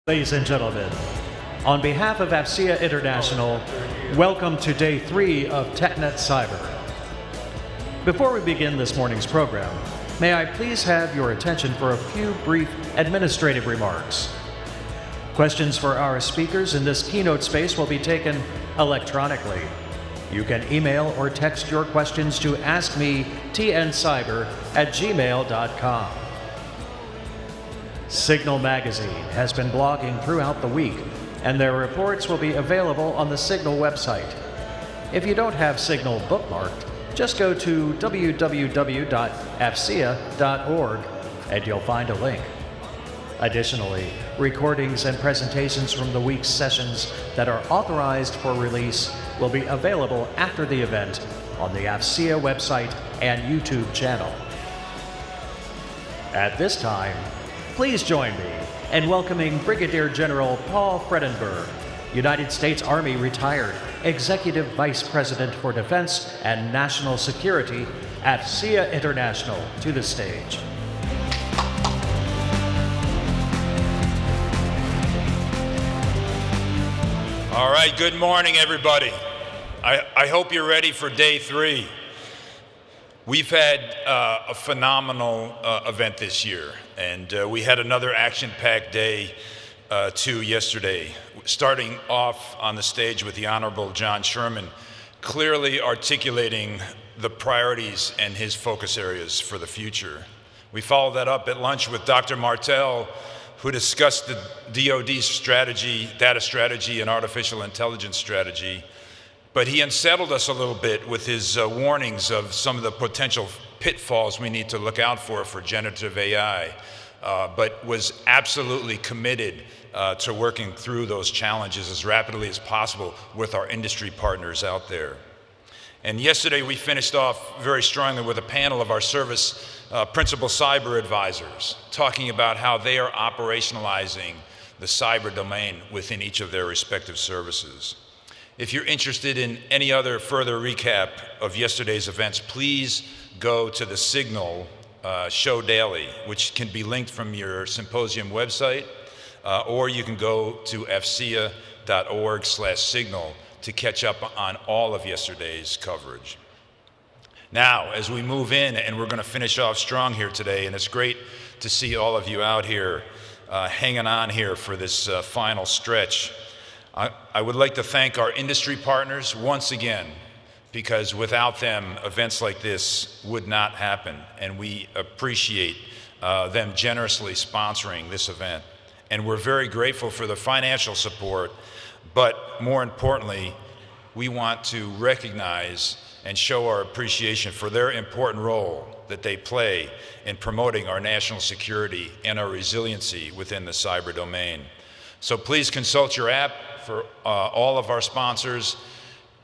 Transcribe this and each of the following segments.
Ladies and gentlemen, on behalf of AFCEA International, welcome to Day 3 of TechNet Cyber. Before we begin this morning's program, may I please have your attention for a few brief administrative remarks. Questions for our speakers in this keynote space will be taken electronically. You can email or text your questions to askmetncyber@gmail.com. Signal Magazine has been blogging throughout the week, and their reports will be available on the Signal website. If you don't have Signal bookmarked, just go to www.afcea.org and you'll find a link. Additionally, recordings and presentations from the week's sessions that are authorized for release will be available after the event on the AFCEA website and YouTube channel. At this time, please join me in welcoming Brigadier General Paul Fredenberg, United States Army retired, Executive Vice President for Defense and National Security, AFCEA International, to the stage. All right, good morning, everybody. I hope you're ready for Day 3. We've had a phenomenal event this year, and we had another action-packed day too yesterday, starting off on the stage with the Honorable John Sherman, clearly articulating the priorities and his focus areas for the future. We followed that up at lunch with Dr. Martel, who discussed the DoD's strategy, data strategy, and artificial intelligence strategy. But he unsettled us a little bit with his warnings of some of the potential pitfalls we need to look out for generative AI, but was absolutely committed to working through those challenges as rapidly as possible with our industry partners out there. And yesterday we finished off very strongly with a panel of our service principal cyber advisors talking about how they are operationalizing the cyber domain within each of their respective services. If you're interested in any other further recap of yesterday's events, please go to the Signal Show Daily, which can be linked from your symposium website, or you can go to afcea.org/signal to catch up on all of yesterday's coverage. Now, as we move in, and we're going to finish off strong here today, and it's great to see all of you out here hanging on here for this final stretch. I would like to thank our industry partners once again, because without them, events like this would not happen, and we appreciate them generously sponsoring this event. And we're very grateful for the financial support, but more importantly, we want to recognize and show our appreciation for their important role that they play in promoting our national security and our resiliency within the cyber domain. So please consult your app for all of our sponsors.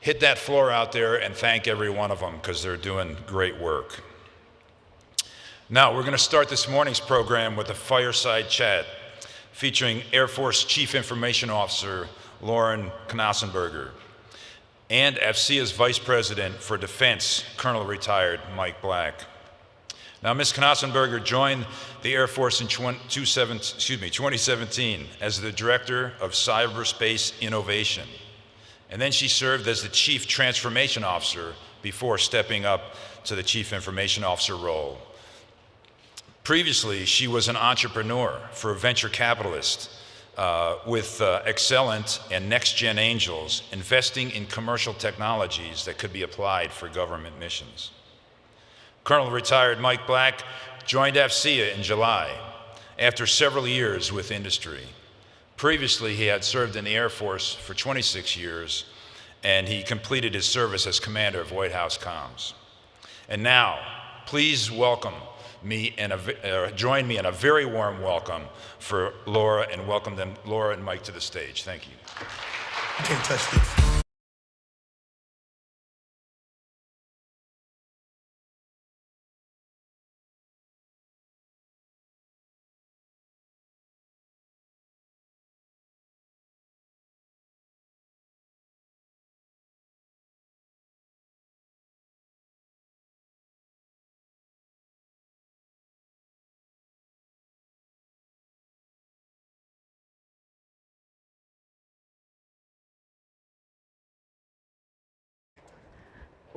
Hit that floor out there and thank every one of them, because they're doing great work. Now, we're going to start this morning's program with a fireside chat featuring Air Force Chief Information Officer Lauren Knausenberger and AFCEA's Vice President for Defense, Colonel Retired Mike Black. Now, Ms. Knausenberger joined the Air Force in 2017 as the Director of Cyberspace Innovation. And then she served as the Chief Transformation Officer before stepping up to the Chief Information Officer role. Previously, she was an entrepreneur for a venture capitalist with Excellent and Next Gen Angels, investing in commercial technologies that could be applied for government missions. Colonel Retired Mike Black joined AFCEA in July after several years with industry. Previously, he had served in the Air Force for 26 years, and he completed his service as commander of White House Comms. And now, please welcome me and join me in a very warm welcome for Laura, and welcome them, Laura and Mike, to the stage. Thank you. You can't touch this.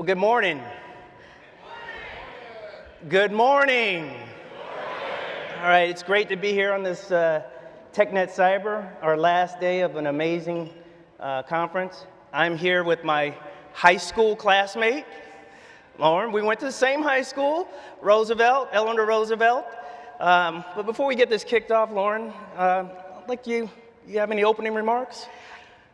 Well, good morning. Good morning. All right, it's great to be here on this TechNet Cyber, our last day of an amazing conference. I'm here with my high school classmate, Lauren. We went to the same high school, Roosevelt, Eleanor Roosevelt. But before we get this kicked off, Lauren, I'd like you have any opening remarks?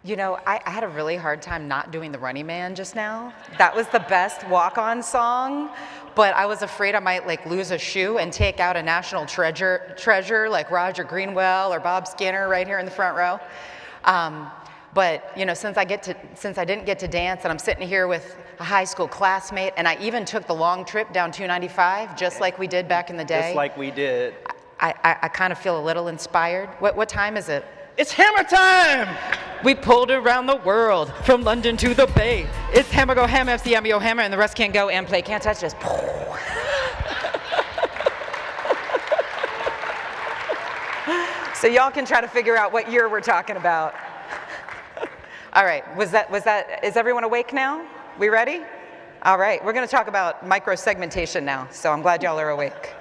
You know, I had a really hard time not doing the Running Man just now. That was the best walk-on song, but I was afraid I might like lose a shoe and take out a national treasure like Roger Greenwell or Bob Skinner right here in the front row. But you know, since I didn't get to dance and I'm sitting here with a high school classmate, and I even took the long trip down 295 just like we did back in the day. Just like we did. I kind of feel a little inspired. What time is it? It's hammer time! We pulled around the world, from London to the Bay. It's hammer, go ham, FCMEO hammer, and the rest can't go and play. Can't touch this. So y'all can try to figure out what year we're talking about. All right, is everyone awake now? We ready? All right, we're gonna talk about micro-segmentation now, so I'm glad y'all are awake.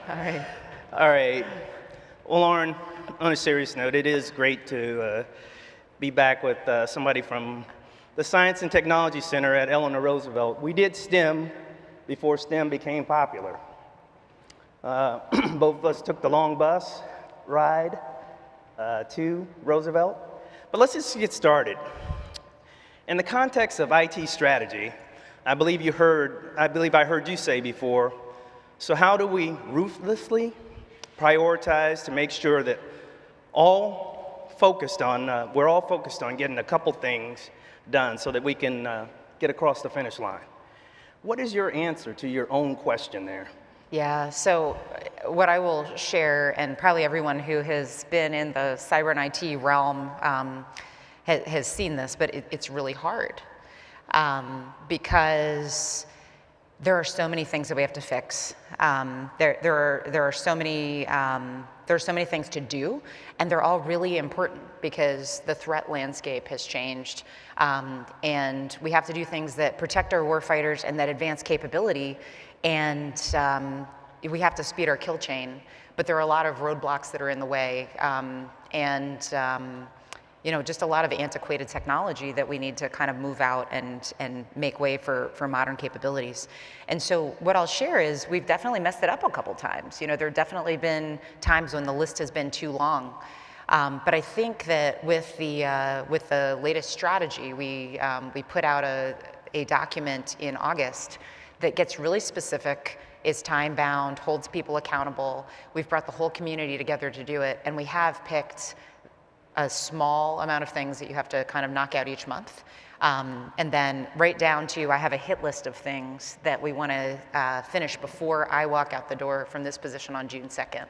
All right. All right. Well, Lauren, on a serious note, it is great to be back with somebody from the Science and Technology Center at Eleanor Roosevelt. We did STEM before STEM became popular. Both of us took the long bus ride to Roosevelt. But let's just get started. In the context of IT strategy, I believe I heard you say before, so how do we ruthlessly prioritize to make sure that we're all focused on getting a couple things done so that we can get across the finish line? What is your answer to your own question there? Yeah, so what I will share, and probably everyone who has been in the cyber and IT realm has seen this, but it's really hard because there are so many things that we have to fix. There are so many things to do, and they're all really important because the threat landscape has changed, and we have to do things that protect our warfighters and that advance capability, and we have to speed our kill chain. But there are a lot of roadblocks that are in the way, you know, just a lot of antiquated technology that we need to kind of move out and make way for modern capabilities. And so what I'll share is we've definitely messed it up a couple times. You know, there have definitely been times when the list has been too long. But I think that with the latest strategy, we put out a document in August that gets really specific, is time-bound, holds people accountable. We've brought the whole community together to do it, and we have picked a small amount of things that you have to kind of knock out each month. And then right down to, I have a hit list of things that we want to finish before I walk out the door from this position on June 2nd.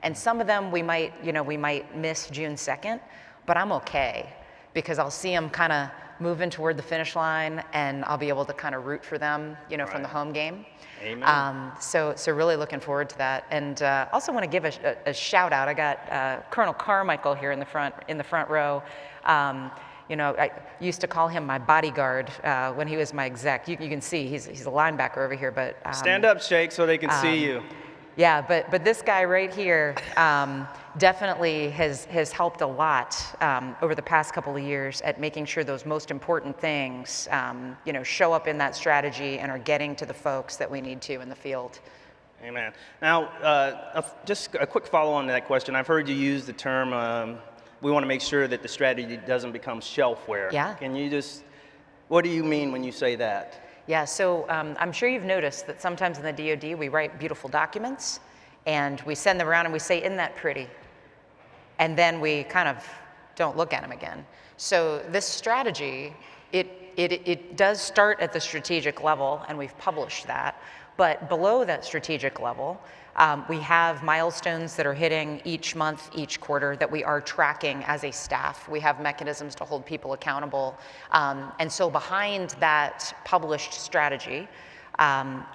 And some of them we might miss June 2nd, but I'm okay because I'll see them kind of moving toward the finish line, and I'll be able to kind of root for them, you know, from the home game. Amen. So really looking forward to that, and also want to give a shout out. I got Colonel Carmichael here in the front row. You know, I used to call him my bodyguard when he was my exec. You can see he's a linebacker over here, but stand up, Shake, so they can see you. Yeah, but this guy right here definitely has helped a lot over the past couple of years at making sure those most important things, you know, show up in that strategy and are getting to the folks that we need to in the field. Amen. Now, just a quick follow-on to that question. I've heard you use the term, we want to make sure that the strategy doesn't become shelfware. Yeah. Can you what do you mean when you say that? Yeah, so I'm sure you've noticed that sometimes in the DoD we write beautiful documents and we send them around and we say, isn't that pretty? And then we kind of don't look at them again. So this strategy, it does start at the strategic level, and we've published that. But below that strategic level, we have milestones that are hitting each month, each quarter, that we are tracking as a staff. We have mechanisms to hold people accountable. And so behind that published strategy,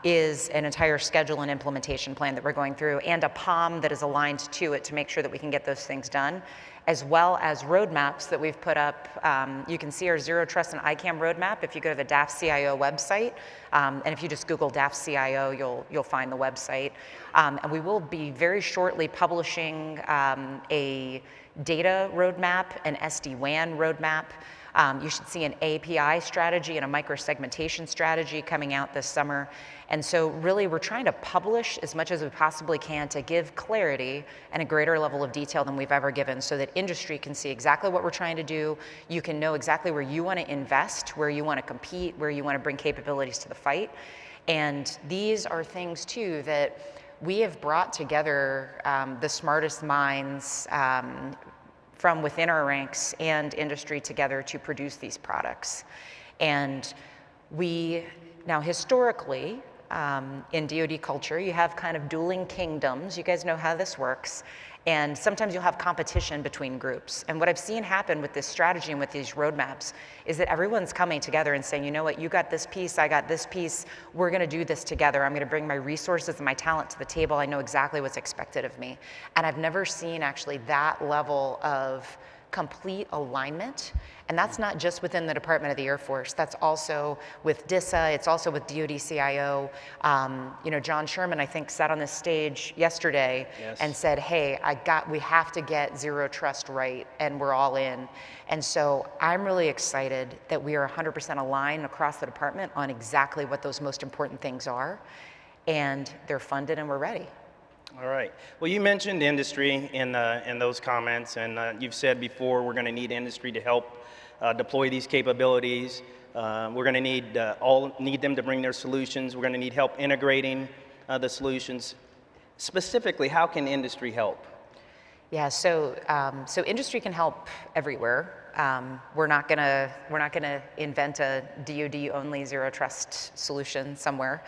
is an entire schedule and implementation plan that we're going through, and a POM that is aligned to it to make sure that we can get those things done, as well as roadmaps that we've put up. You can see our Zero Trust and ICAM roadmap if you go to the DAF CIO website, and if you just Google DAF CIO, you'll find the website. And we will be very shortly publishing a data roadmap, an SD-WAN roadmap. You should see an API strategy and a microsegmentation strategy coming out this summer. And so really we're trying to publish as much as we possibly can to give clarity and a greater level of detail than we've ever given, so that industry can see exactly what we're trying to do. You can know exactly where you want to invest, where you want to compete, where you want to bring capabilities to the fight. And these are things too that we have brought together the smartest minds from within our ranks and industry together to produce these products. And we, now historically, in DoD culture, you have kind of dueling kingdoms. You guys know how this works. And sometimes you'll have competition between groups. And what I've seen happen with this strategy and with these roadmaps is that everyone's coming together and saying, you know what, you got this piece, I got this piece, we're gonna do this together. I'm gonna bring my resources and my talent to the table. I know exactly what's expected of me. And I've never seen actually that level of complete alignment. And that's not just within the Department of the Air Force. That's also with DISA. It's also with DoD CIO. You know, John Sherman, I think, sat on this stage yesterday and said, hey, we have to get Zero Trust right, and we're all in. And so I'm really excited that we are 100% aligned across the department on exactly what those most important things are. And they're funded and we're ready. All right. Well, you mentioned industry in those comments, and you've said before we're going to need industry to help deploy these capabilities. We're going to need them to bring their solutions. We're going to need help integrating the solutions. Specifically, how can industry help? Yeah. So industry can help everywhere. We're not gonna invent a DoD only Zero Trust solution somewhere.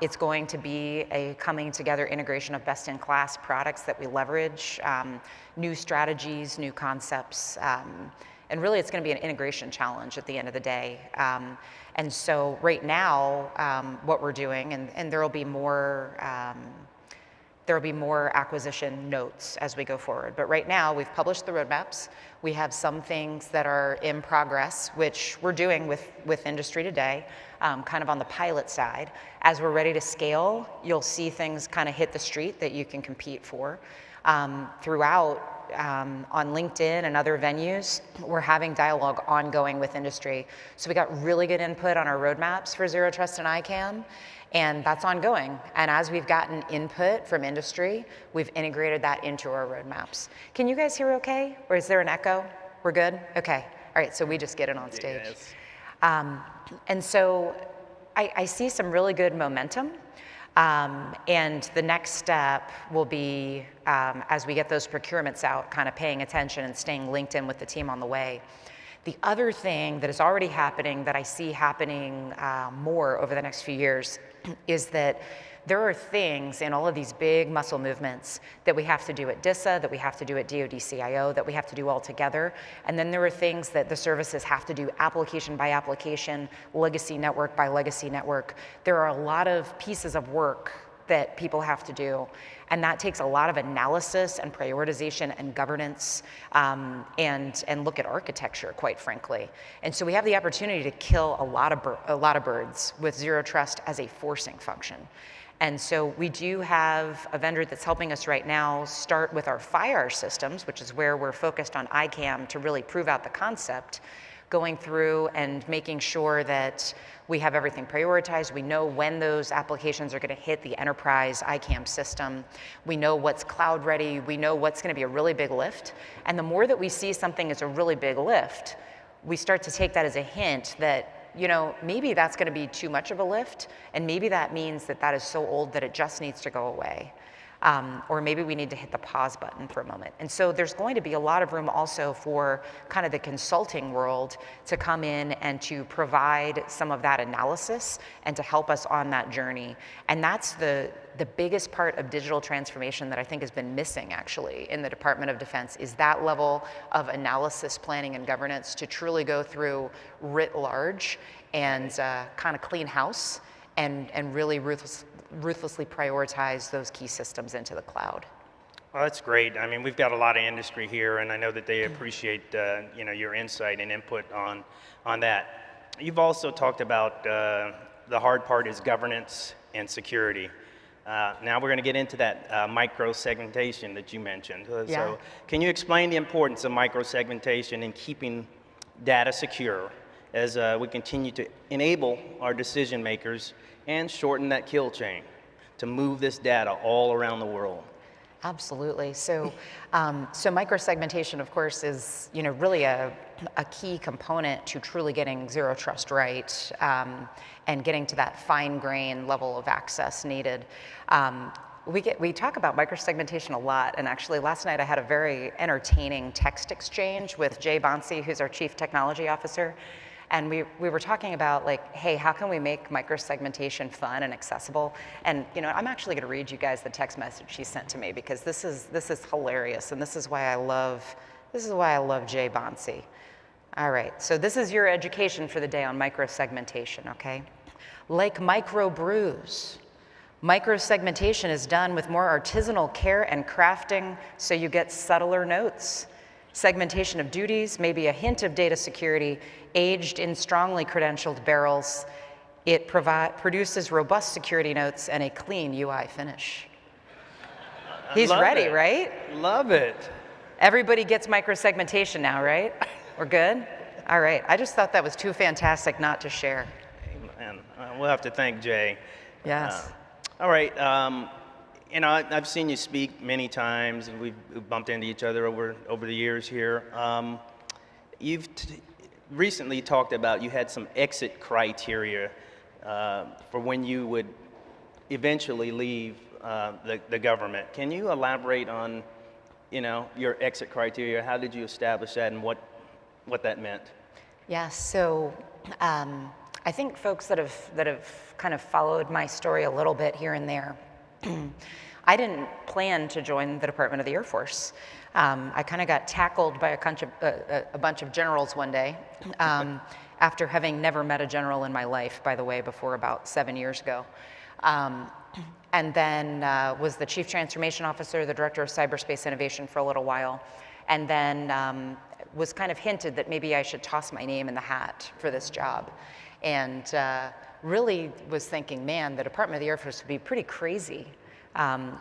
It's going to be a coming together integration of best-in-class products that we leverage, new strategies, new concepts, and really it's going to be an integration challenge at the end of the day. And so right now, what we're doing, and there will be more acquisition notes as we go forward. But right now, we've published the roadmaps. We have some things that are in progress, which we're doing with industry today, kind of on the pilot side. As we're ready to scale, you'll see things kind of hit the street that you can compete for. Throughout, on LinkedIn and other venues, we're having dialogue ongoing with industry. So we got really good input on our roadmaps for Zero Trust and ICAM. And that's ongoing. And as we've gotten input from industry, we've integrated that into our roadmaps. Can you guys hear okay? Or is there an echo? We're good? Okay. All right, so we just get it on stage. Yes. And so I see some really good momentum. And the next step will be, as we get those procurements out, kind of paying attention and staying linked in with the team on the way. The other thing that is already happening that I see happening more over the next few years is that there are things in all of these big muscle movements that we have to do at DISA, that we have to do at DoD CIO, that we have to do all together. And then there are things that the services have to do application by application, legacy network by legacy network. There are a lot of pieces of work that people have to do. And that takes a lot of analysis and prioritization and governance and look at architecture, quite frankly. And so we have the opportunity to kill a lot of birds with Zero Trust as a forcing function. And so we do have a vendor that's helping us right now start with our fire systems, which is where we're focused on ICAM to really prove out the concept, going through and making sure that we have everything prioritized. We know when those applications are going to hit the enterprise ICAM system. We know what's cloud ready. We know what's going to be a really big lift. And the more that we see something as a really big lift, we start to take that as a hint that, you know, maybe that's going to be too much of a lift, and maybe that means that that is so old that it just needs to go away. Or maybe we need to hit the pause button for a moment. And so there's going to be a lot of room also for kind of the consulting world to come in and to provide some of that analysis and to help us on that journey. And that's the biggest part of digital transformation that I think has been missing actually in the Department of Defense, is that level of analysis, planning, and governance to truly go through writ large and kind of clean house and really ruthlessly prioritize those key systems into the cloud. Well, that's great. I mean, we've got a lot of industry here, and I know that they appreciate your insight and input on that. You've also talked about the hard part is governance and security. Now we're going to get into that micro-segmentation that you mentioned. So can you explain the importance of micro-segmentation in keeping data secure as we continue to enable our decision makers and shorten that kill chain to move this data all around the world? Absolutely. So, so microsegmentation, of course, is really a key component to truly getting zero trust right, and getting to that fine-grained level of access needed. We talk about microsegmentation a lot, and actually last night I had a very entertaining text exchange with Jay Bonsi, who's our Chief Technology Officer. And we were talking about, like, hey, how can we make microsegmentation fun and accessible? And I'm actually going to read you guys the text message she sent to me, because this is hilarious, and this is why I love Jay Bonsi. All right, so this is your education for the day on microsegmentation, okay? Like microbrews, microsegmentation is done with more artisanal care and crafting, so you get subtler notes. Segmentation of duties, maybe a hint of data security, aged in strongly credentialed barrels. It produces robust security notes and a clean UI finish. He's ready, right? Love it. Everybody gets microsegmentation now, right? We're good? All right. I just thought that was too fantastic not to share. Amen. We'll have to thank Jay. Yes. All right. I've seen you speak many times, and we've bumped into each other over the years here. You've recently talked about you had some exit criteria for when you would eventually leave the government. Can you elaborate on, your exit criteria? How did you establish that, and what that meant? Yes. So I think folks that have kind of followed my story a little bit here and there. I didn't plan to join the Department of the Air Force. I kind of got tackled by a bunch of generals one day, after having never met a general in my life, by the way, before about 7 years ago. And then was the Chief Transformation Officer, the Director of Cyberspace Innovation for a little while, and then was kind of hinted that maybe I should toss my name in the hat for this job. And really was thinking, man, the Department of the Air Force would be pretty crazy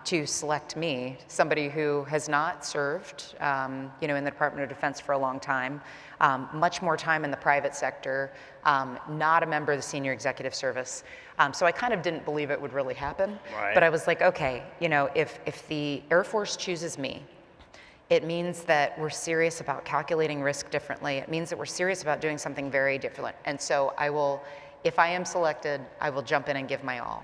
to select me, somebody who has not served, in the Department of Defense for a long time, much more time in the private sector, not a member of the Senior Executive Service. So I kind of didn't believe it would really happen. Right. But I was like, okay, if the Air Force chooses me, it means that we're serious about calculating risk differently. It means that we're serious about doing something very different. And so if I am selected, I will jump in and give my all.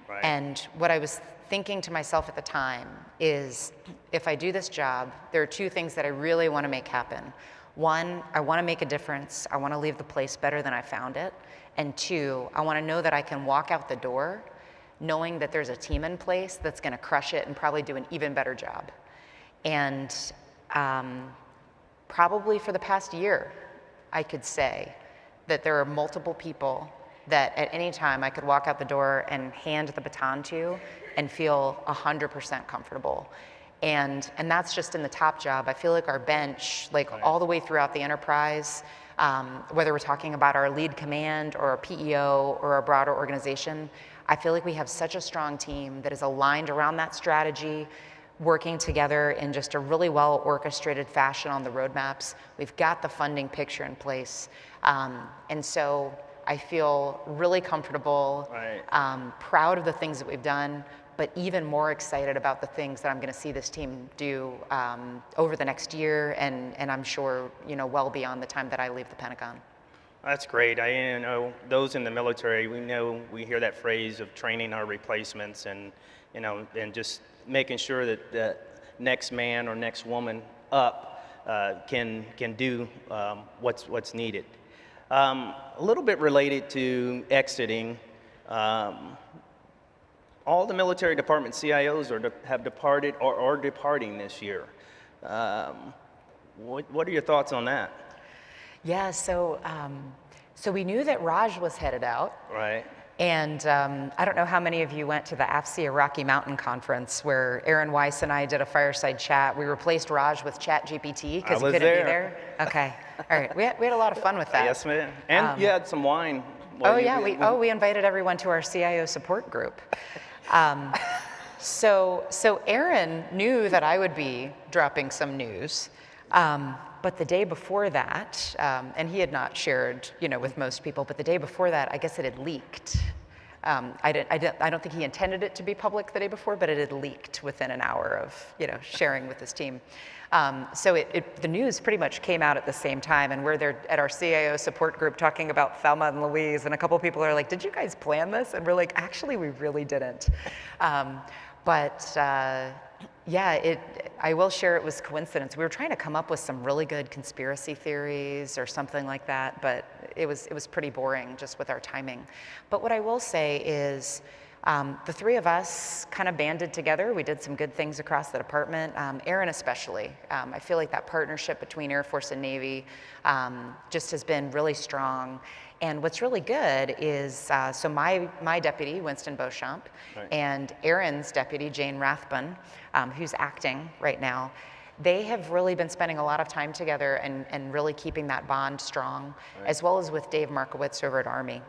Right. And what I was thinking to myself at the time is, if I do this job, there are two things that I really want to make happen. One, I want to make a difference. I want to leave the place better than I found it. And two, I want to know that I can walk out the door knowing that there's a team in place that's going to crush it and probably do an even better job. And probably for the past year, I could say that there are multiple people that at any time I could walk out the door and hand the baton to and feel 100% comfortable. And that's just in the top job. I feel like our bench, all the way throughout the enterprise, whether we're talking about our lead command or our PEO or our broader organization, I feel like we have such a strong team that is aligned around that strategy, working together in just a really well orchestrated fashion on the roadmaps. We've got the funding picture in place. And so I feel really comfortable, Right. Proud of the things that we've done, but even more excited about the things that I'm going to see this team do over the next year, and I'm sure well beyond the time that I leave the Pentagon. That's great. I know those in the military, we hear that phrase of training our replacements, and and just making sure that the next man or next woman up can do what's needed. A little bit related to exiting, all the military department CIOs have departed or are departing this year. What are your thoughts on that? Yeah, so we knew that Raj was headed out. Right. And I don't know how many of you went to the AFCEA Rocky Mountain Conference where Aaron Weiss and I did a fireside chat. We replaced Raj with ChatGPT because he couldn't be there. Okay, all right. We had a lot lot of fun with that. Yes, ma'am. And you had some wine. We invited everyone to our CIO support group. So Aaron knew that I would be dropping some news, but the day before that, and he had not shared, with most people, but the day before that, I guess it had leaked. I don't think he intended it to be public the day before, but it had leaked within an hour of, sharing with his team. So the news pretty much came out at the same time, and we're there at our CIO support group talking about Thelma and Louise, and a couple people are like, did you guys plan this? And we're like, actually, we really didn't. I will share it was coincidence. We were trying to come up with some really good conspiracy theories or something like that, but it was pretty boring just with our timing. But what I will say is, the three of us kind of banded together. We did some good things across the department, Aaron especially. I feel like that partnership between Air Force and Navy just has been really strong. And what's really good is, so my deputy, Winston Beauchamp, right, and Aaron's deputy, Jane Rathbun, who's acting right now, they have really been spending a lot of time together and really keeping that bond strong, right, as well as with Dave Markowitz over at Army.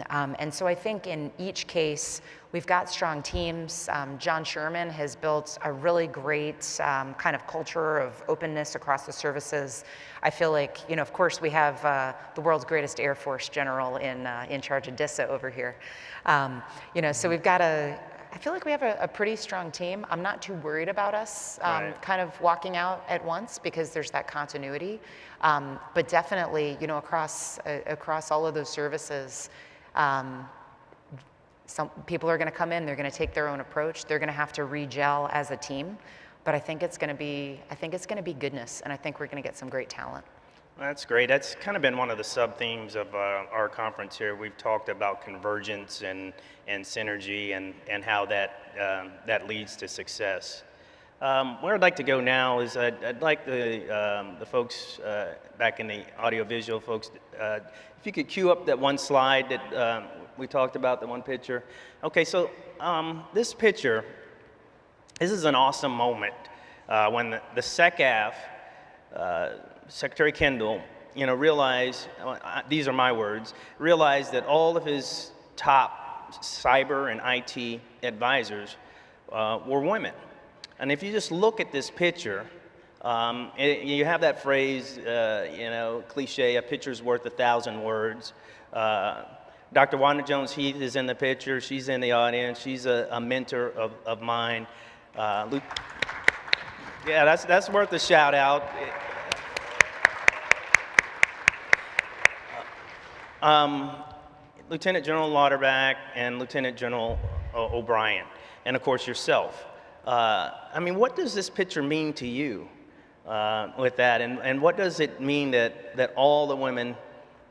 And so I think in each case, we've got strong teams. John Sherman has built a really great kind of culture of openness across the services. I feel like, of course, we have the world's greatest Air Force general in charge of DISA over here. So we've got I feel like we have a pretty strong team. I'm not too worried about us right, kind of walking out at once because there's that continuity. But definitely, across all of those services, some people are going to come in, they're going to take their own approach, they're going to have to re-gel as a team, but I think it's going to be goodness, and I think we're going to get some great talent. That's great. That's kind of been one of the sub-themes of our conference here. We've talked about convergence and synergy and how that leads to success. Where I'd like to go now is I'd like the folks back in the audiovisual folks, if you could cue up that one slide that we talked about, the one picture. Okay, so this picture, this is an awesome moment when the SecAF, Secretary Kendall, realized, these are my words, realized that all of his top cyber and IT advisors were women. And if you just look at this picture, you have that phrase, cliche, a picture's worth 1,000 words. Dr. Wanda Jones-Heath is in the picture. She's in the audience. She's a mentor of mine. Yeah, that's worth a shout out. Lieutenant General Lauterbach and Lieutenant General O'Brien, and of course yourself. What does this picture mean to you with that, and what does it mean that all the women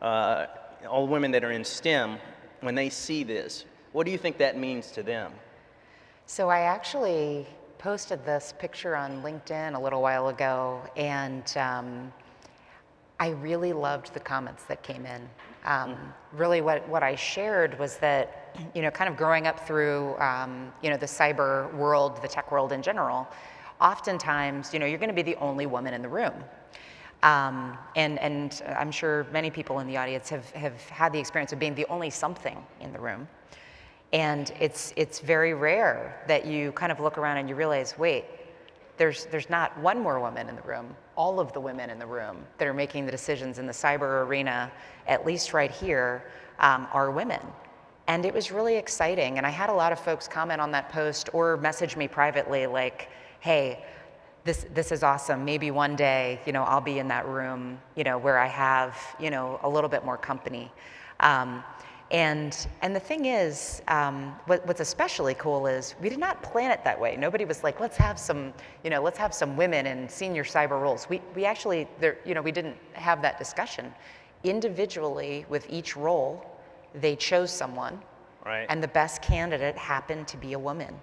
that are in STEM, when they see this, what do you think that means to them? So I actually posted this picture on LinkedIn a little while ago, and I really loved the comments that came in. Really what I shared was that, kind of growing up through, the cyber world, the tech world in general, oftentimes, you're going to be the only woman in the room. And I'm sure many people in the audience have had the experience of being the only something in the room. And it's very rare that you kind of look around and you realize, wait, there's not one more woman in the room. All of the women in the room that are making the decisions in the cyber arena, at least right here, are women. And it was really exciting. And I had a lot of folks comment on that post or message me privately like, hey, this is awesome. Maybe one day, I'll be in that room, where I have, a little bit more company. And the thing is, what's especially cool is we did not plan it that way. Nobody was like, let's have some women in senior cyber roles. We actually, we didn't have that discussion. Individually, with each role, they chose someone, right, and the best candidate happened to be a woman.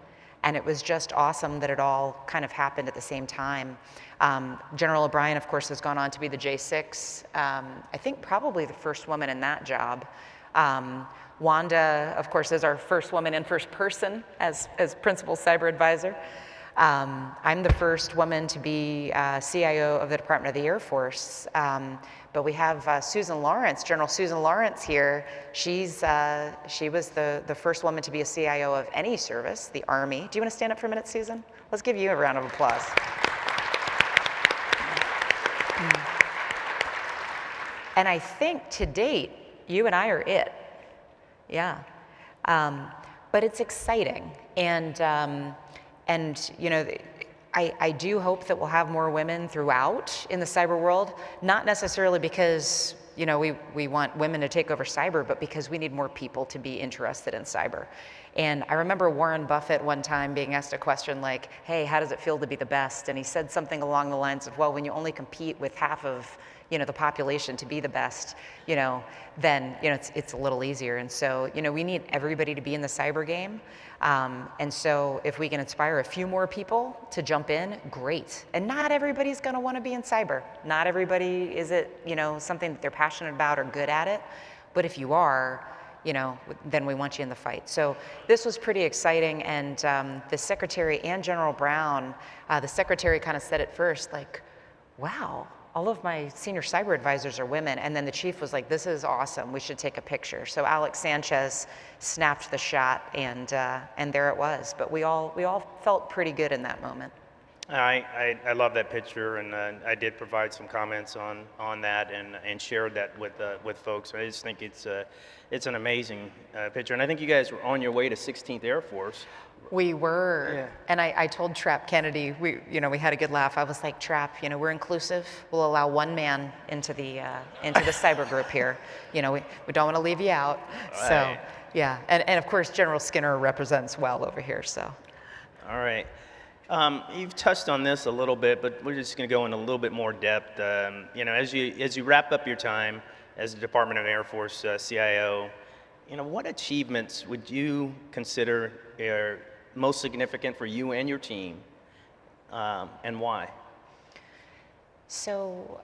And it was just awesome that it all kind of happened at the same time. General O'Brien, of course, has gone on to be the J6. I think probably the first woman in that job. Wanda, of course, is our first woman and first person as principal cyber advisor. I'm the first woman to be CIO of the Department of the Air Force. But we have Susan Lawrence, General Susan Lawrence here. She was the first woman to be a CIO of any service, the Army. Do you want to stand up for a minute, Susan? Let's give you a round of applause. And I think to date, you and I are it. Yeah. But it's exciting. And you know, I do hope that we'll have more women throughout in the cyber world, not necessarily because, you know, we want women to take over cyber, but because we need more people to be interested in cyber. And I remember Warren Buffett one time being asked a question like, hey, how does it feel to be the best? And he said something along the lines of, well, when you only compete with half of, you know, the population to be the best, you know, then, you know, it's a little easier. And so, you know, we need everybody to be in the cyber game. And so if we can inspire a few more people to jump in, great. And not everybody's gonna wanna be in cyber. Not everybody is it, you know, something that they're passionate about or good at it. But if you are, you know, then we want you in the fight. So this was pretty exciting. And the secretary and General Brown, the secretary kind of said it first, like, wow, all of my senior cyber advisors are women. And then the chief was like, this is awesome, we should take a picture. So Alex Sanchez snapped the shot, and there it was. But we all felt pretty good in that moment. I love that picture, and I did provide some comments on that and shared that with folks. I just think it's an amazing picture, and I think you guys were on your way to 16th Air Force. We were, yeah. And I told Trap Kennedy, we had a good laugh. I was like, Trap, you know, we're inclusive. We'll allow one man into the cyber group here. You know, we don't want to leave you out. Right. So yeah, and of course General Skinner represents well over here. So. All right. You've touched on this a little bit, but we're just going to go in a little bit more depth. You know, as you wrap up your time as the Department of Air Force CIO, you know, what achievements would you consider are most significant for you and your team, and why? So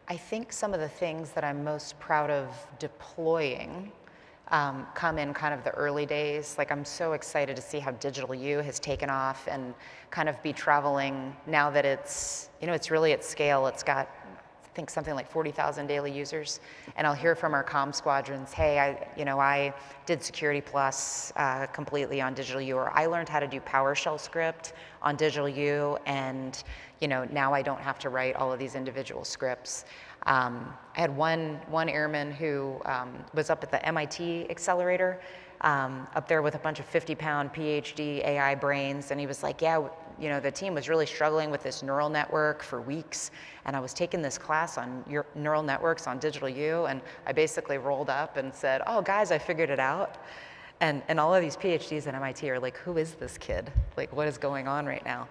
I think some of the things that I'm most proud of deploying come in kind of the early days. Like, I'm so excited to see how Digital U has taken off and kind of be traveling now that it's, you know, it's really at scale. It's got, I think, something like 40,000 daily users. And I'll hear from our comm squadrons, hey, I did Security Plus completely on Digital U, or I learned how to do PowerShell script on Digital U, and, you know, now I don't have to write all of these individual scripts. I had one airman who was up at the MIT accelerator, up there with a bunch of 50-pound PhD AI brains, and he was like, yeah, you know, the team was really struggling with this neural network for weeks, and I was taking this class on neural networks on Digital U, and I basically rolled up and said, oh, guys, I figured it out. And all of these PhDs at MIT are like, who is this kid? Like, what is going on right now?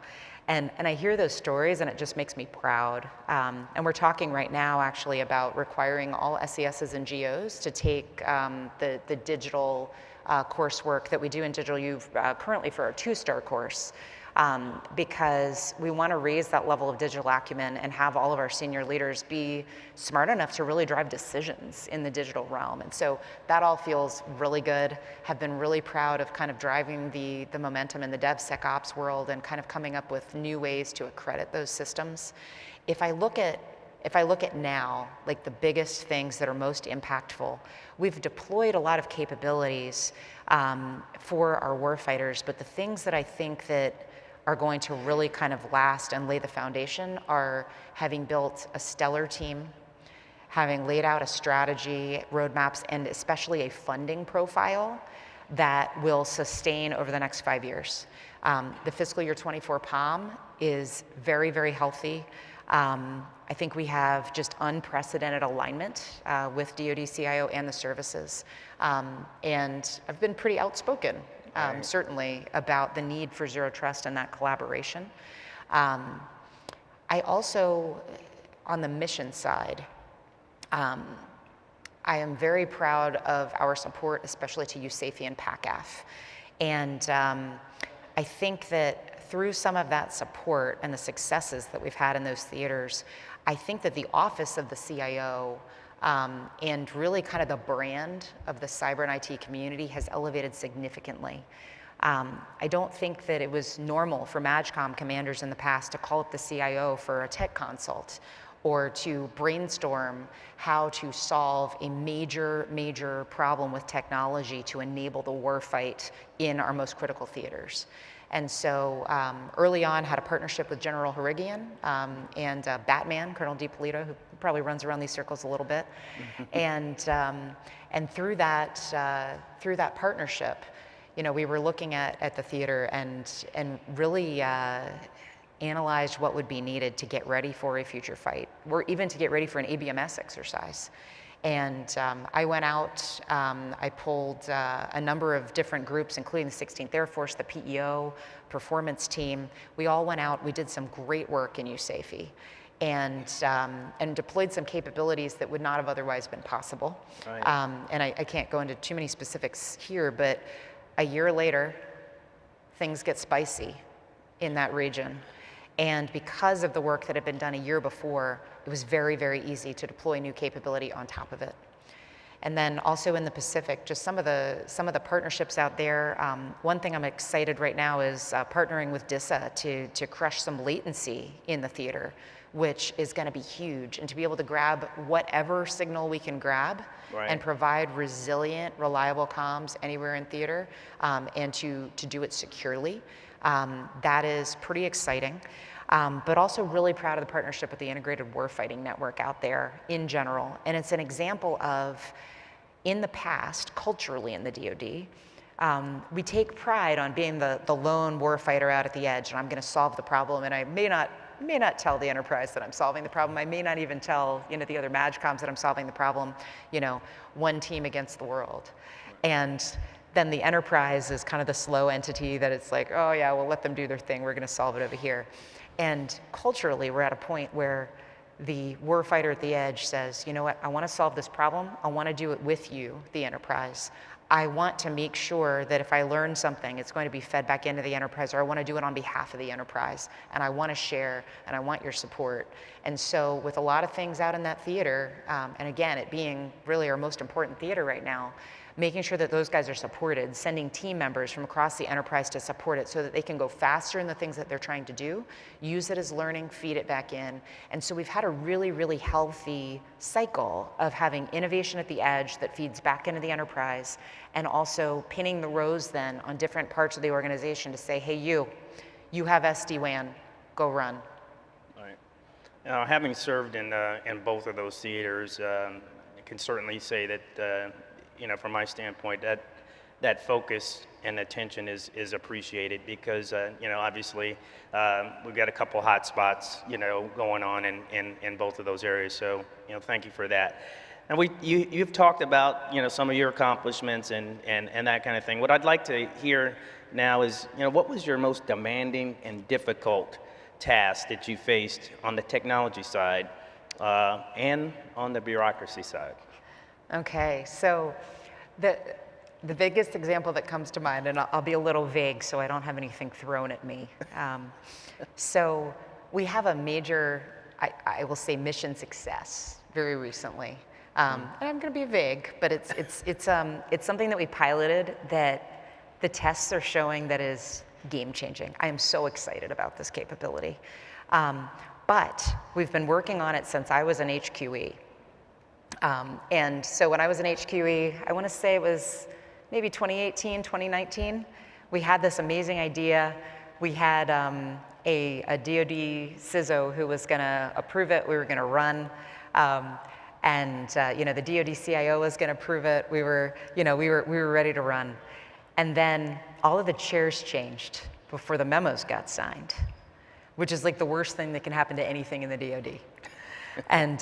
And I hear those stories, and it just makes me proud. And we're talking right now, actually, about requiring all SESs and GOs to take the digital coursework that we do in Digital U currently for our 2-star course, because we want to raise that level of digital acumen and have all of our senior leaders be smart enough to really drive decisions in the digital realm. And so that all feels really good. Have been really proud of kind of driving the momentum in the DevSecOps world and kind of coming up with new ways to accredit those systems. If I look at now, like the biggest things that are most impactful, we've deployed a lot of capabilities for our warfighters, but the things that I think that are going to really kind of last and lay the foundation are having built a stellar team, having laid out a strategy, roadmaps, and especially a funding profile that will sustain over the next 5 years. The fiscal year 24 POM is very, very healthy. I think we have just unprecedented alignment with DoD CIO and the services. And I've been pretty outspoken, right, certainly, about the need for zero trust and that collaboration. I also, on the mission side, I am very proud of our support, especially to USAFE and PACAF. And I think that through some of that support and the successes that we've had in those theaters, I think that the office of the CIO And really kind of the brand of the cyber and IT community has elevated significantly. I don't think that it was normal for MAGCOM commanders in the past to call up the CIO for a tech consult or to brainstorm how to solve a major problem with technology to enable the warfight in our most critical theaters. And so early on had a partnership with General Harigian and Batman, Colonel DiPolito, who probably runs around these circles a little bit. And through that partnership, we were looking at the theater and really analyzed what would be needed to get ready for a future fight, or even to get ready for an ABMS exercise. And I went out, I pulled a number of different groups, including the 16th Air Force, the PEO, performance team. We all went out, we did some great work in USAFE and deployed some capabilities that would not have otherwise been possible. Right. And I can't go into too many specifics here, but a year later, things get spicy in that region. And because of the work that had been done a year before, it was very, very easy to deploy new capability on top of it. And then also in the Pacific, just some of the partnerships out there. One thing I'm excited right now is partnering with DISA to crush some latency in the theater, which is going to be huge. And to be able to grab whatever signal we can grab and provide resilient, reliable comms anywhere in theater, and to do it securely. That is pretty exciting, but also really proud of the partnership with the Integrated Warfighting Network out there in general. And it's an example of, in the past, culturally in the DoD, we take pride on being the lone warfighter out at the edge, and I'm going to solve the problem. And I may not tell the enterprise that I'm solving the problem. I may not even tell the other MAGCOMs that I'm solving the problem. One team against the world, and then the enterprise is kind of the slow entity that it's like, oh yeah, we'll let them do their thing. We're going to solve it over here. And culturally, we're at a point where the warfighter at the edge says, you know what, I want to solve this problem. I want to do it with you, the enterprise. I want to make sure that if I learn something, it's going to be fed back into the enterprise, or I want to do it on behalf of the enterprise, and I want to share, and I want your support. And so with a lot of things out in that theater, and again, it being really our most important theater right now, making sure that those guys are supported, sending team members from across the enterprise to support it so that they can go faster in the things that they're trying to do, use it as learning, feed it back in. And so we've had a really, really healthy cycle of having innovation at the edge that feeds back into the enterprise, and also pinning the rose then on different parts of the organization to say, hey, you have SD-WAN, go run. Right. Having served in both of those theaters, I can certainly say that from my standpoint, that focus and attention is appreciated, because obviously we've got a couple hot spots going on in both of those areas. So thank you for that. And you've talked about some of your accomplishments and that kind of thing. What I'd like to hear now is what was your most demanding and difficult task that you faced on the technology side and on the bureaucracy side? Okay, so the biggest example that comes to mind, and I'll be a little vague so I don't have anything thrown at me. So we have a major, I will say, mission success very recently. And I'm going to be vague, but it's something that we piloted that the tests are showing that is game changing. I am so excited about this capability. But we've been working on it since I was an HQE. And so when I was an HQE, I want to say it was maybe 2018, 2019, we had this amazing idea. We had a DoD CISO who was going to approve it. We were going to run. The DoD CIO was going to approve it. We were ready to run. And then all of the chairs changed before the memos got signed, which is like the worst thing that can happen to anything in the DoD. And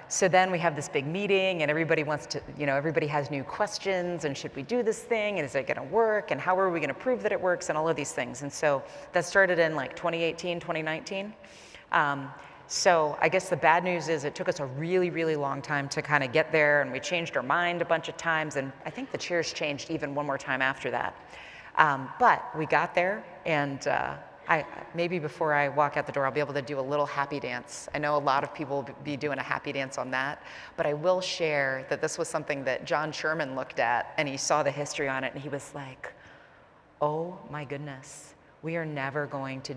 so then we have this big meeting, and everybody wants to, everybody has new questions, and should we do this thing, and is it going to work, and how are we going to prove that it works, and all of these things. And so that started in like 2018, 2019. So I guess the bad news is it took us a really, really long time to kind of get there, and we changed our mind a bunch of times, and I think the chairs changed even one more time after that. But we got there, and maybe before I walk out the door, I'll be able to do a little happy dance. I know a lot of people will be doing a happy dance on that, but I will share that this was something that John Sherman looked at, and he saw the history on it, and he was like, oh my goodness, we are never going to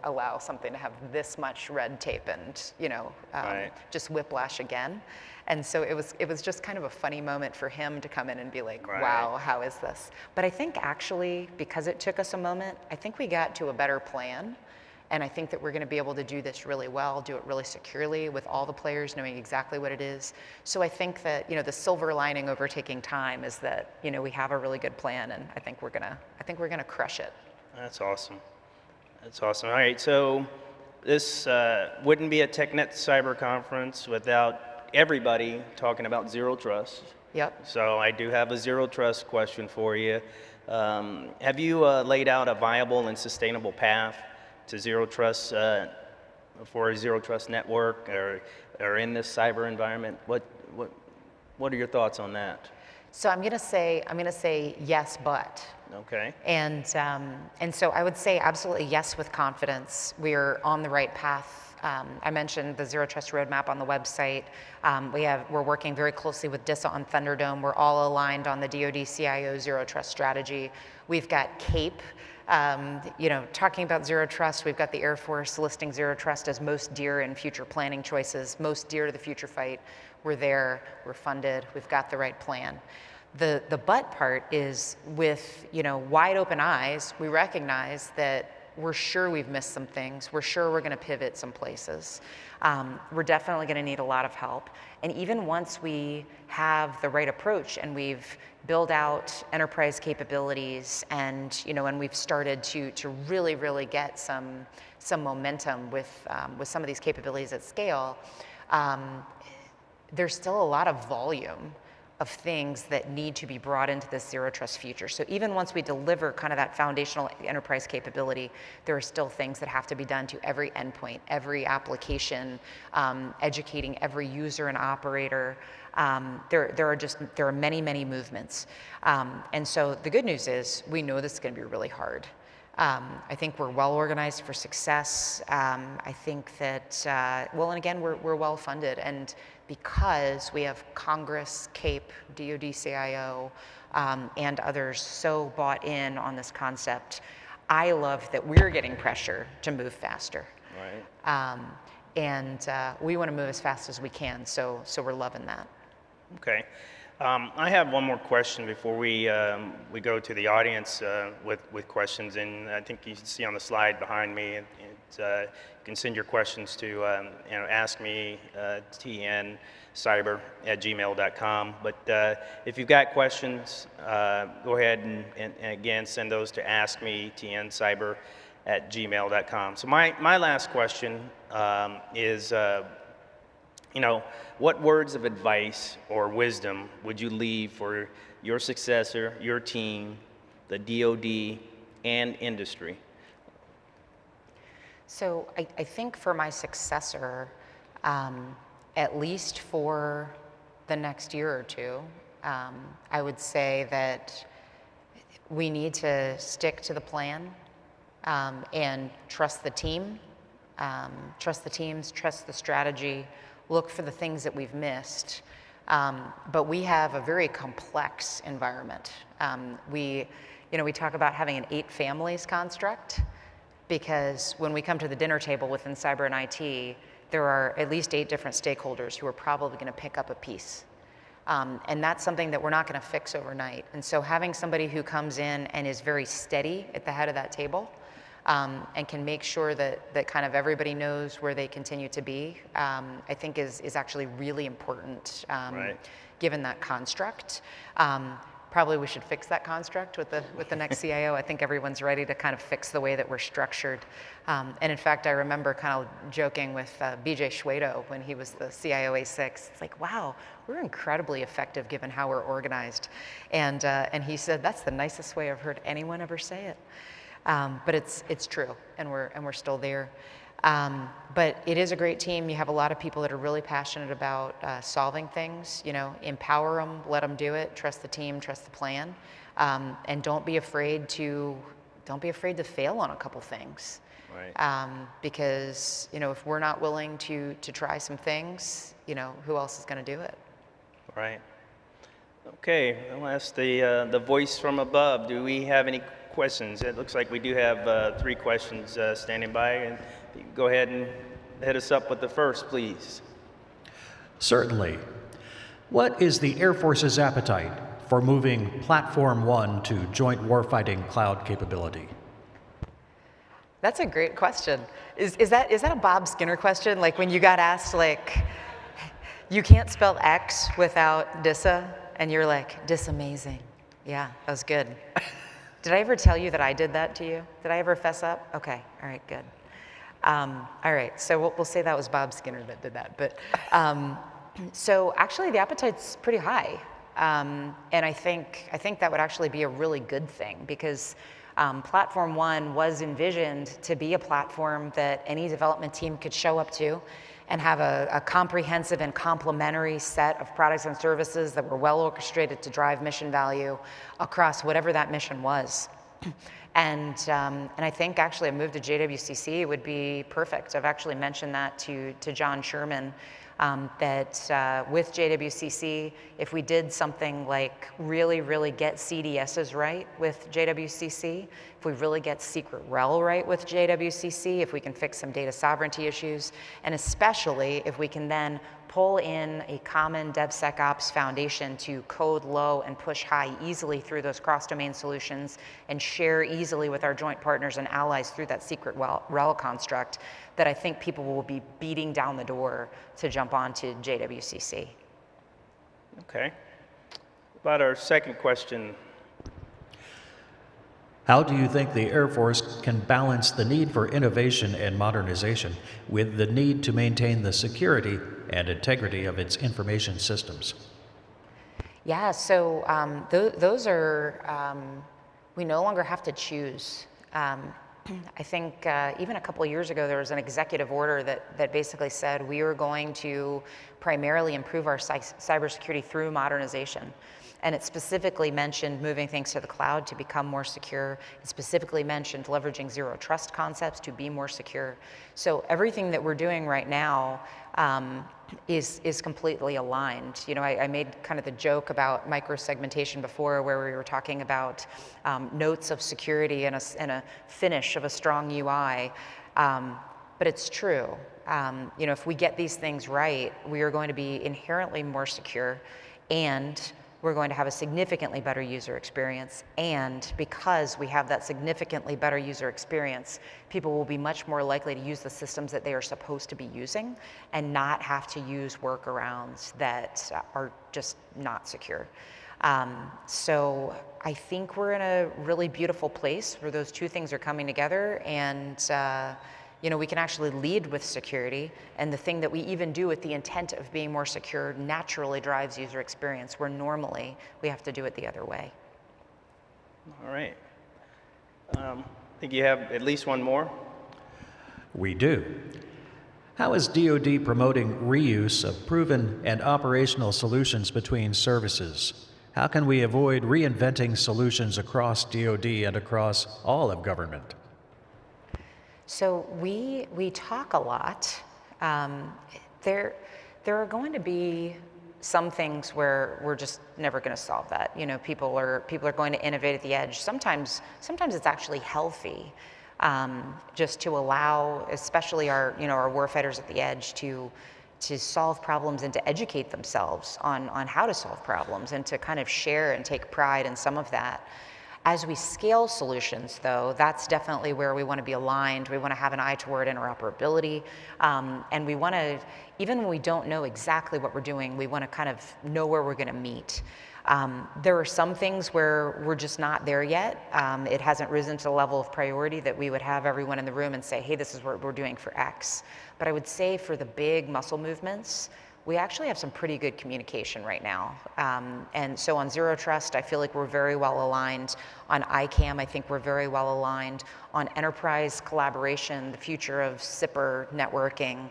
allow something to have this much red tape and, Right. just whiplash again. And so it was just kind of a funny moment for him to come in and be like, Right. wow, how is this? But I think actually, because it took us a moment, I think we got to a better plan. And I think that we're going to be able to do this really well, do it really securely with all the players knowing exactly what it is. So I think that, the silver lining over taking time is that, we have a really good plan, and I think we're going to crush it. That's awesome. That's awesome. All right, so this wouldn't be a TechNet Cyber Conference without everybody talking about zero trust. Yep. So I do have a zero trust question for you. Have you laid out a viable and sustainable path to zero trust for a zero trust network or in this cyber environment? What are your thoughts on that? So I'm going to say yes, but. Okay. And so I would say absolutely yes with confidence. We're on the right path. I mentioned the Zero Trust Roadmap on the website. We're working very closely with DISA on Thunderdome. We're all aligned on the DoD CIO Zero Trust strategy. We've got CAPE, talking about Zero Trust. We've got the Air Force listing Zero Trust as most dear in future planning choices, most dear to the future fight. We're there, we're funded, we've got the right plan. The but part is with, wide open eyes, we recognize that we're sure we've missed some things. We're sure we're going to pivot some places. We're definitely going to need a lot of help. And even once we have the right approach and we've built out enterprise capabilities and, and we've started to really, really get some momentum with some of these capabilities at scale, there's still a lot of volume of things that need to be brought into this zero trust future. So even once we deliver kind of that foundational enterprise capability, there are still things that have to be done to every endpoint, every application, educating every user and operator. There are many, many movements. And so the good news is we know this is going to be really hard. I think we're well organized for success. I think that, and again, we're well funded. And because we have Congress, CAPE, DoD CIO, and others so bought in on this concept, I love that we're getting pressure to move faster. Right. And we want to move as fast as we can, so we're loving that. Okay. I have one more question before we go to the audience with questions, and I think you can see on the slide behind me. You can send your questions to ask me tncyber@gmail.com. But if you've got questions, go ahead and again send those to ask me tncyber@gmail.com. So my last question is. What words of advice or wisdom would you leave for your successor, your team, the DoD, and industry? So I think for my successor, at least for the next year or two, I would say that we need to stick to the plan and trust the team, trust the teams, trust the strategy, look for the things that we've missed. But we have a very complex environment. We talk about having an 8 families construct, because when we come to the dinner table within cyber and IT, there are at least 8 different stakeholders who are probably going to pick up a piece. And that's something that we're not going to fix overnight. And so having somebody who comes in and is very steady at the head of that table, and can make sure that kind of everybody knows where they continue to be, I think is actually really important, Right. given that construct. Probably we should fix that construct with the next CIO. I think everyone's ready to kind of fix the way that we're structured. And in fact, I remember kind of joking with BJ Schwedo when he was the CIO A6. It's like, wow, we're incredibly effective given how we're organized. And he said, that's the nicest way I've heard anyone ever say it. But it's true, and we're still there. But it is a great team. You have a lot of people that are really passionate about solving things. Empower them, let them do it. Trust the team, trust the plan, and don't be afraid to don't be afraid to fail on a couple things. Right. Because, if we're not willing to try some things, who else is going to do it? Right. Okay, I'll ask the voice from above. Do we have any questions? It looks like we do have 3 questions standing by. And go ahead and hit us up with the first, please. Certainly. What is the Air Force's appetite for moving Platform 1 to joint warfighting cloud capability? That's a great question. Is that a Bob Skinner question? Like when you got asked, like, you can't spell X without DISA, and you're like, DISA amazing. Yeah, that was good. Did I ever tell you that I did that to you? Did I ever fess up? Okay, all right, good. All right, so we'll say that was Bob Skinner that did that. But so actually, the appetite's pretty high, and I think that would actually be a really good thing because Platform 1 was envisioned to be a platform that any development team could show up to and have a comprehensive and complementary set of products and services that were well orchestrated to drive mission value across whatever that mission was. And I think actually a move to JWCC would be perfect. I've actually mentioned that to John Sherman, that with JWCC, if we did something like really get CDSs right with JWCC, if we really get secret rel right with JWCC, if we can fix some data sovereignty issues, and especially if we can then pull in a common DevSecOps foundation to code low and push high easily through those cross-domain solutions and share easily with our joint partners and allies through that secret rel construct, that I think people will be beating down the door to jump onto JWCC. Okay. About our second question. How do you think the Air Force can balance the need for innovation and modernization with the need to maintain the security and integrity of its information systems? Yeah, so those are, we no longer have to choose. I think even a couple of years ago, there was an executive order that basically said we were going to primarily improve our cybersecurity through modernization. And it specifically mentioned moving things to the cloud to become more secure. It specifically mentioned leveraging zero trust concepts to be more secure. So everything that we're doing right now is completely aligned. I made kind of the joke about microsegmentation before, where we were talking about notes of security and a finish of a strong UI. But it's true. If we get these things right, we are going to be inherently more secure, and we're going to have a significantly better user experience. And because we have that significantly better user experience, people will be much more likely to use the systems that they are supposed to be using and not have to use workarounds that are just not secure. So I think we're in a really beautiful place where those two things are coming together, and we can actually lead with security, and the thing that we even do with the intent of being more secure naturally drives user experience, where normally we have to do it the other way. All right. I think you have at least one more. We do. How is DoD promoting reuse of proven and operational solutions between services? How can we avoid reinventing solutions across DoD and across all of government? So we talk a lot. There are going to be some things where we're just never going to solve that. People are going to innovate at the edge. Sometimes it's actually healthy, just to allow, especially our warfighters at the edge, to solve problems and to educate themselves on how to solve problems and to kind of share and take pride in some of that. As we scale solutions, though, that's definitely where we want to be aligned. We want to have an eye toward interoperability, and we want to, even when we don't know exactly what we're doing, we want to kind of know where we're going to meet. There are some things where we're just not there yet. It hasn't risen to the level of priority that we would have everyone in the room and say, hey, this is what we're doing for X. But I would say for the big muscle movements, we actually have some pretty good communication right now. And so on Zero Trust, I feel like we're very well aligned. On ICAM, I think we're very well aligned. On enterprise collaboration, the future of SIPR networking,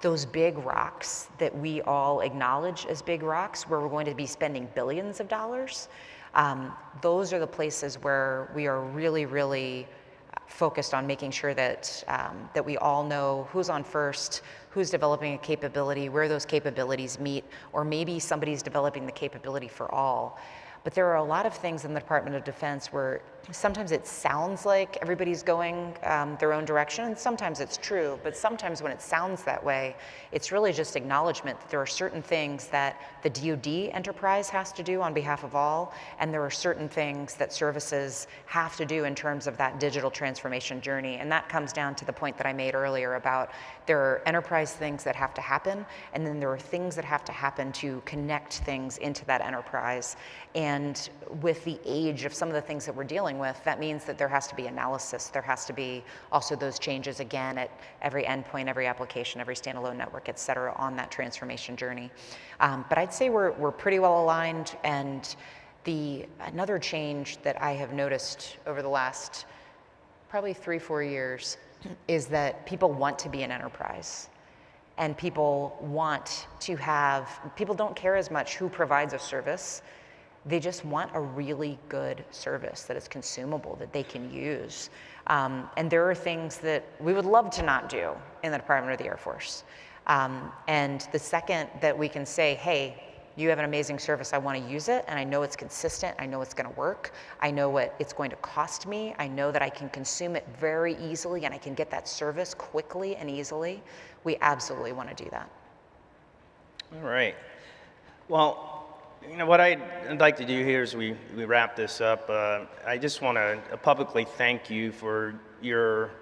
those big rocks that we all acknowledge as big rocks, where we're going to be spending billions of dollars, Those are the places where we are really, really focused on making sure that that we all know who's on first, who's developing a capability, where those capabilities meet, or maybe somebody's developing the capability for all. But there are a lot of things in the Department of Defense where sometimes it sounds like everybody's going their own direction, and sometimes it's true, but sometimes when it sounds that way, it's really just acknowledgement that there are certain things that the DoD enterprise has to do on behalf of all, and there are certain things that services have to do in terms of that digital transformation journey. And that comes down to the point that I made earlier about there are enterprise things that have to happen, and then there are things that have to happen to connect things into that enterprise. And with the age of some of the things that we're dealing with, that means that there has to be analysis. There has to be also those changes again at every endpoint, every application, every standalone network, et cetera, on that transformation journey. But I'd say we're pretty well aligned. And another change that I have noticed over the last probably 3-4 years is that people want to be an enterprise. And people don't care as much who provides a service. They just want a really good service that is consumable, that they can use. And there are things that we would love to not do in the Department of the Air Force. And the second that we can say, hey, you have an amazing service, I want to use it, and I know it's consistent, I know it's going to work, I know what it's going to cost me, I know that I can consume it very easily and I can get that service quickly and easily, we absolutely want to do that. All right. Well, what I'd like to do here as we wrap this up, I just want to publicly thank you for your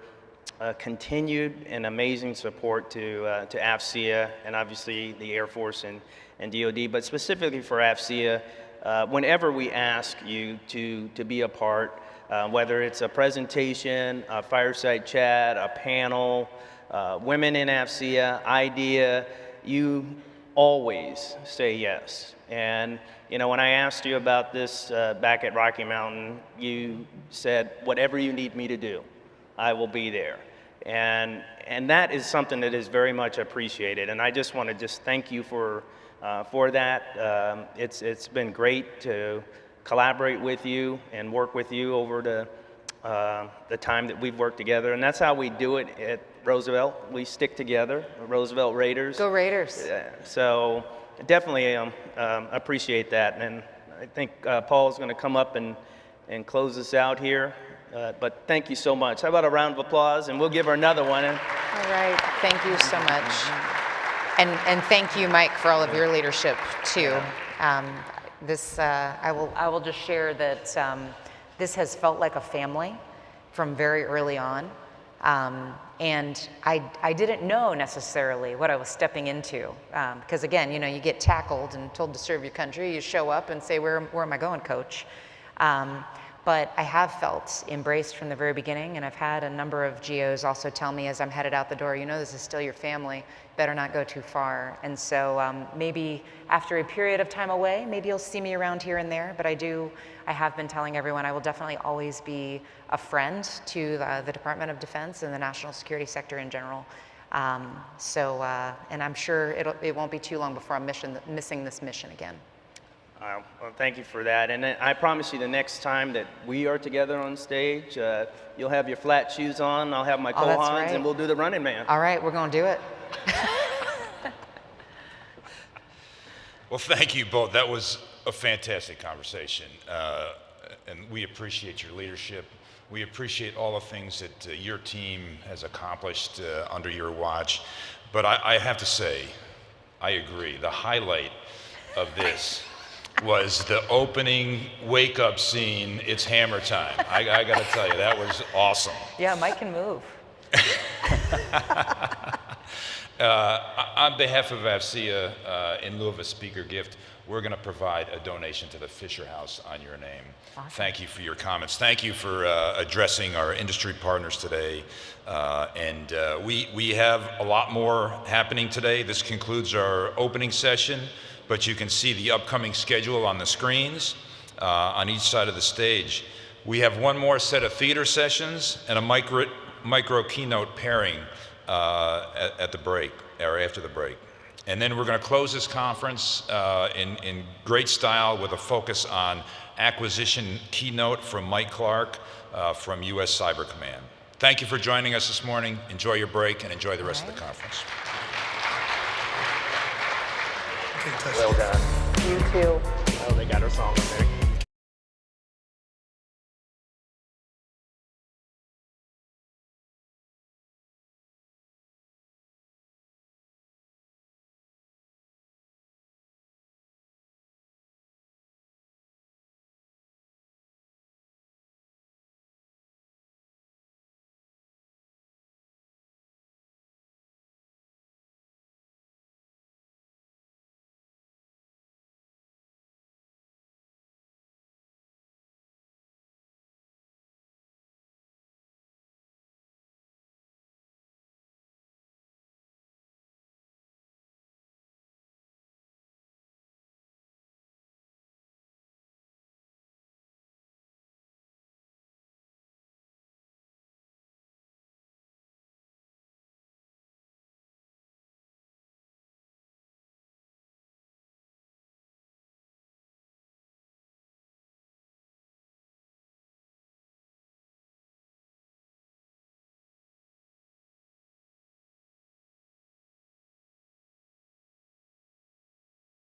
continued and amazing support to AFCEA and obviously the Air Force and DoD, but specifically for AFCEA. Whenever we ask you to be a part, whether it's a presentation, a fireside chat, a panel, Women in AFCEA, IDEA, you always say yes. And when I asked you about this back at Rocky Mountain, you said, whatever you need me to do, I will be there. And that is something that is very much appreciated. And I just want to thank you for that. It's been great to collaborate with you and work with you over the time that we've worked together. And that's how we do it at Roosevelt. We stick together, Roosevelt Raiders. Go Raiders. So definitely appreciate that. And I think Paul's going to come up and close us out here. But thank you so much. How about a round of applause? And we'll give her another one. All right. Thank you so much. And thank you, Mike, for all of your leadership, too. I will just share that this has felt like a family from very early on. And I didn't know necessarily what I was stepping into. Because again, you get tackled and told to serve your country. You show up and say, where am I going, coach? But I have felt embraced from the very beginning, and I've had a number of GOs also tell me as I'm headed out the door, this is still your family, better not go too far. And so maybe after a period of time away, maybe you'll see me around here and there, but I have been telling everyone I will definitely always be a friend to the Department of Defense and the national security sector in general. And I'm sure it won't be too long before I'm missing this mission again. Well, thank you for that. And I promise you the next time that we are together on stage, you'll have your flat shoes on, I'll have my Kohans, right. And we'll do the Running Man. All right, we're going to do it. Well, thank you both. That was a fantastic conversation. And we appreciate your leadership. We appreciate all the things that your team has accomplished under your watch. But I have to say, I agree. The highlight of this was the opening wake-up scene, it's hammer time. I got to tell you, that was awesome. Yeah, Mike can move. On behalf of AFCEA, in lieu of a speaker gift, we're going to provide a donation to the Fisher House on your name. Awesome. Thank you for your comments. Thank you for addressing our industry partners today. We have a lot more happening today. This concludes our opening session, but you can see the upcoming schedule on the screens on each side of the stage. We have one more set of theater sessions and a micro keynote pairing at the break, or after the break. And then we're going to close this conference in great style with a focus on acquisition keynote from Mike Clark from U.S. Cyber Command. Thank you for joining us this morning. Enjoy your break and enjoy the rest of the conference. Can't touch Well this. done. You too. Oh, they got our song up there.